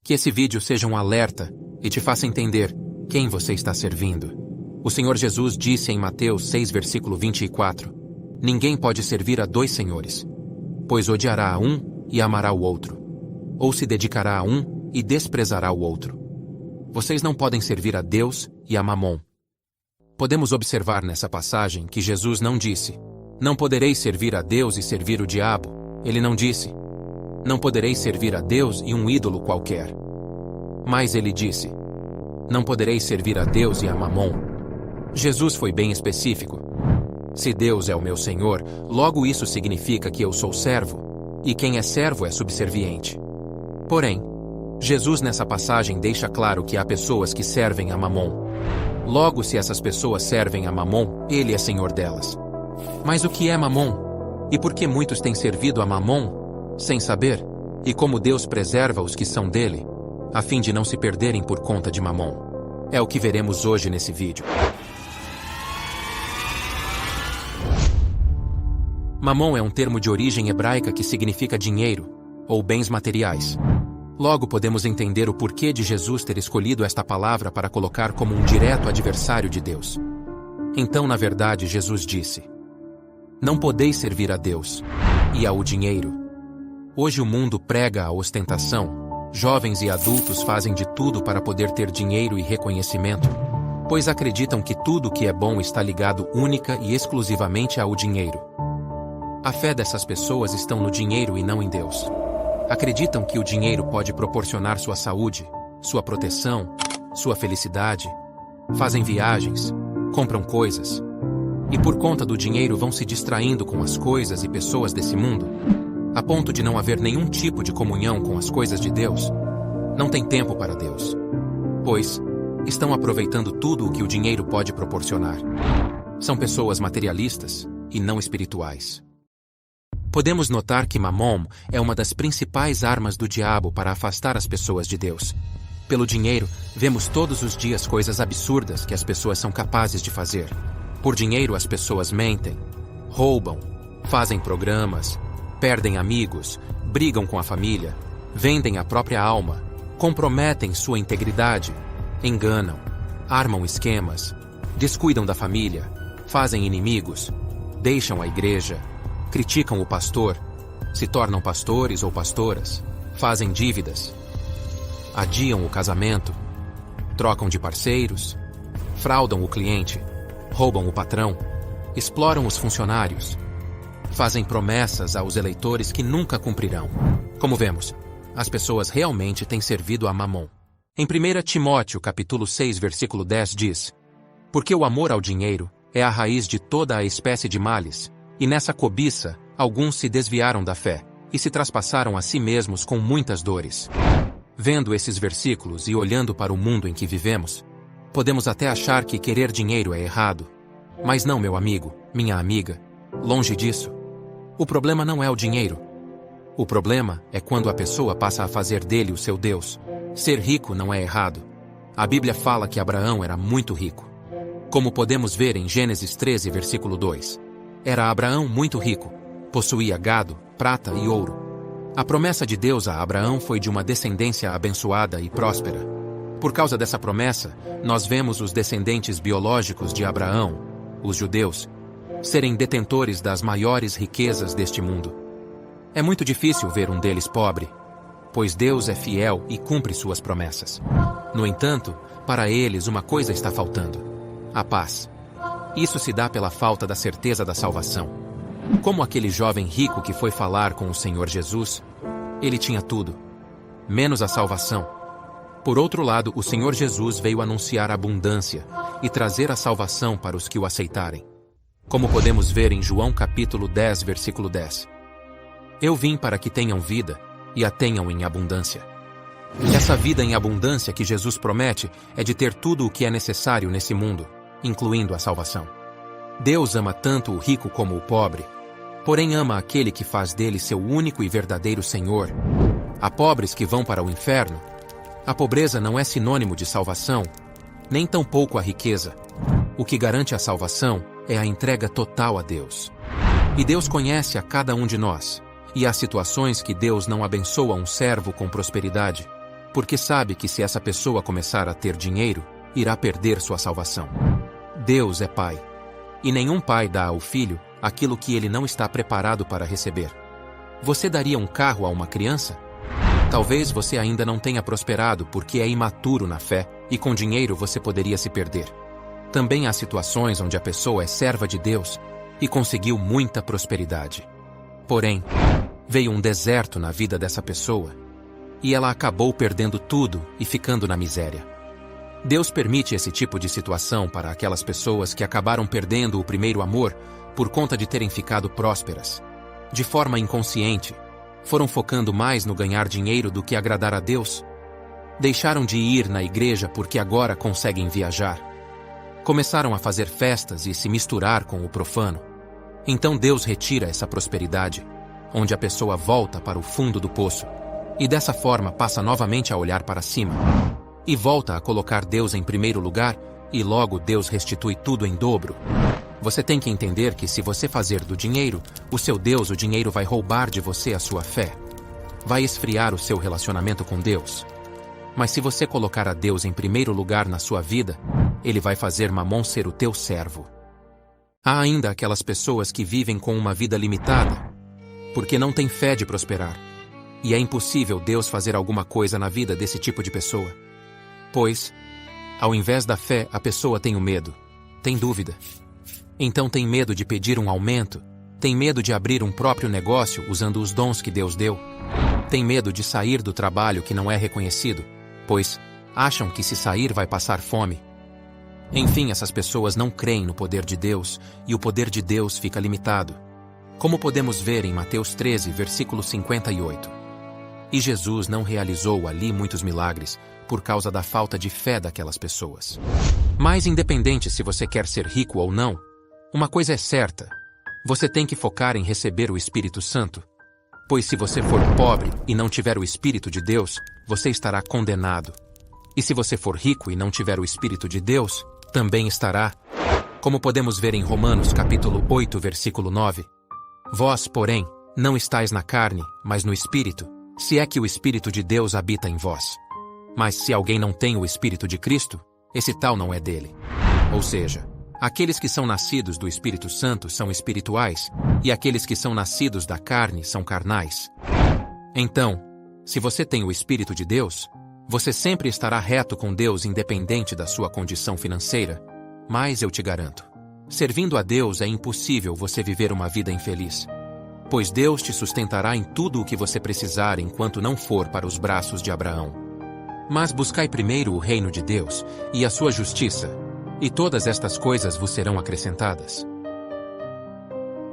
Que esse vídeo seja um alerta e te faça entender quem você está servindo. O Senhor Jesus disse em Mateus 6, versículo 24: Ninguém pode servir a dois senhores, pois odiará a um e amará o outro, ou se dedicará a um e desprezará o outro. Vocês não podem servir a Deus e a Mamon. Podemos observar nessa passagem que Jesus não disse: Não podereis servir a Deus e servir o diabo. Ele não disse: Não podereis servir a Deus e um ídolo qualquer. Mas ele disse: Não podereis servir a Deus e a Mamon. Jesus foi bem específico. Se Deus é o meu Senhor, logo isso significa que eu sou servo, e quem é servo é subserviente. Porém, Jesus nessa passagem deixa claro que há pessoas que servem a Mamon. Logo, se essas pessoas servem a Mamon, ele é senhor delas. Mas o que é Mamon? E por que muitos têm servido a Mamon sem saber? E como Deus preserva os que são dele, a fim de não se perderem por conta de Mamon? É o que veremos hoje nesse vídeo. Mamon é um termo de origem hebraica que significa dinheiro, ou bens materiais. Logo podemos entender o porquê de Jesus ter escolhido esta palavra para colocar como um direto adversário de Deus. Então, na verdade, Jesus disse: Não podeis servir a Deus e ao dinheiro. Hoje o mundo prega a ostentação. Jovens e adultos fazem de tudo para poder ter dinheiro e reconhecimento, pois acreditam que tudo que é bom está ligado única e exclusivamente ao dinheiro. A fé dessas pessoas está no dinheiro e não em Deus. Acreditam que o dinheiro pode proporcionar sua saúde, sua proteção, sua felicidade. Fazem viagens, compram coisas. E por conta do dinheiro vão se distraindo com as coisas e pessoas desse mundo, a ponto de não haver nenhum tipo de comunhão com as coisas de Deus. Não tem tempo para Deus, pois estão aproveitando tudo o que o dinheiro pode proporcionar. São pessoas materialistas e não espirituais. Podemos notar que Mamon é uma das principais armas do diabo para afastar as pessoas de Deus. Pelo dinheiro, vemos todos os dias coisas absurdas que as pessoas são capazes de fazer. Por dinheiro, as pessoas mentem, roubam, fazem programas, perdem amigos, brigam com a família, vendem a própria alma, comprometem sua integridade, enganam, armam esquemas, descuidam da família, fazem inimigos, deixam a igreja, criticam o pastor, se tornam pastores ou pastoras, fazem dívidas, adiam o casamento, trocam de parceiros, fraudam o cliente, roubam o patrão, exploram os funcionários, fazem promessas aos eleitores que nunca cumprirão. Como vemos, as pessoas realmente têm servido a Mamon. Em 1 Timóteo, capítulo 6, versículo 10 diz: Porque o amor ao dinheiro é a raiz de toda a espécie de males, e nessa cobiça, alguns se desviaram da fé e se traspassaram a si mesmos com muitas dores. Vendo esses versículos e olhando para o mundo em que vivemos, podemos até achar que querer dinheiro é errado. Mas não, meu amigo, minha amiga, longe disso. O problema não é o dinheiro. O problema é quando a pessoa passa a fazer dele o seu Deus. Ser rico não é errado. A Bíblia fala que Abraão era muito rico. Como podemos ver em Gênesis 13, versículo 2. Era Abraão muito rico, possuía gado, prata e ouro. A promessa de Deus a Abraão foi de uma descendência abençoada e próspera. Por causa dessa promessa, nós vemos os descendentes biológicos de Abraão, os judeus, serem detentores das maiores riquezas deste mundo. É muito difícil ver um deles pobre, pois Deus é fiel e cumpre suas promessas. No entanto, para eles uma coisa está faltando: a paz. Isso se dá pela falta da certeza da salvação. Como aquele jovem rico que foi falar com o Senhor Jesus, ele tinha tudo, menos a salvação. Por outro lado, o Senhor Jesus veio anunciar abundância e trazer a salvação para os que o aceitarem. Como podemos ver em João capítulo 10, versículo 10. Eu vim para que tenham vida e a tenham em abundância. Essa vida em abundância que Jesus promete é de ter tudo o que é necessário nesse mundo, incluindo a salvação. Deus ama tanto o rico como o pobre, porém ama aquele que faz dele seu único e verdadeiro Senhor. Há pobres que vão para o inferno. A pobreza não é sinônimo de salvação, nem tampouco a riqueza. O que garante a salvação é a entrega total a Deus. E Deus conhece a cada um de nós, e há situações que Deus não abençoa um servo com prosperidade, porque sabe que se essa pessoa começar a ter dinheiro, irá perder sua salvação. Deus é Pai, e nenhum pai dá ao filho aquilo que ele não está preparado para receber. Você daria um carro a uma criança? Talvez você ainda não tenha prosperado porque é imaturo na fé e com dinheiro você poderia se perder. Também há situações onde a pessoa é serva de Deus e conseguiu muita prosperidade. Porém, veio um deserto na vida dessa pessoa e ela acabou perdendo tudo e ficando na miséria. Deus permite esse tipo de situação para aquelas pessoas que acabaram perdendo o primeiro amor por conta de terem ficado prósperas. De forma inconsciente, foram focando mais no ganhar dinheiro do que agradar a Deus. Deixaram de ir na igreja porque agora conseguem viajar. Começaram a fazer festas e se misturar com o profano. Então Deus retira essa prosperidade, onde a pessoa volta para o fundo do poço, e dessa forma passa novamente a olhar para cima. E volta a colocar Deus em primeiro lugar, e logo Deus restitui tudo em dobro. Você tem que entender que se você fazer do dinheiro o seu Deus, o dinheiro vai roubar de você a sua fé. Vai esfriar o seu relacionamento com Deus. Mas se você colocar a Deus em primeiro lugar na sua vida, Ele vai fazer Mamon ser o teu servo. Há ainda aquelas pessoas que vivem com uma vida limitada, porque não têm fé de prosperar. E é impossível Deus fazer alguma coisa na vida desse tipo de pessoa. Pois, ao invés da fé, a pessoa tem o medo, tem dúvida. Então tem medo de pedir um aumento, tem medo de abrir um próprio negócio usando os dons que Deus deu. Tem medo de sair do trabalho que não é reconhecido, pois acham que se sair vai passar fome. Enfim, essas pessoas não creem no poder de Deus e o poder de Deus fica limitado. Como podemos ver em Mateus 13, versículo 58. E Jesus não realizou ali muitos milagres por causa da falta de fé daquelas pessoas. Mas independente se você quer ser rico ou não, uma coisa é certa, você tem que focar em receber o Espírito Santo. Pois se você for pobre e não tiver o Espírito de Deus, você estará condenado. E se você for rico e não tiver o Espírito de Deus, também estará. Como podemos ver em Romanos capítulo 8, versículo 9. Vós, porém, não estáis na carne, mas no Espírito, se é que o Espírito de Deus habita em vós. Mas se alguém não tem o Espírito de Cristo, esse tal não é dele. Ou seja, aqueles que são nascidos do Espírito Santo são espirituais, e aqueles que são nascidos da carne são carnais. Então, se você tem o Espírito de Deus, você sempre estará reto com Deus independente da sua condição financeira. Mas eu te garanto, servindo a Deus é impossível você viver uma vida infeliz. Pois Deus te sustentará em tudo o que você precisar enquanto não for para os braços de Abraão. Mas buscai primeiro o reino de Deus e a sua justiça, e todas estas coisas vos serão acrescentadas.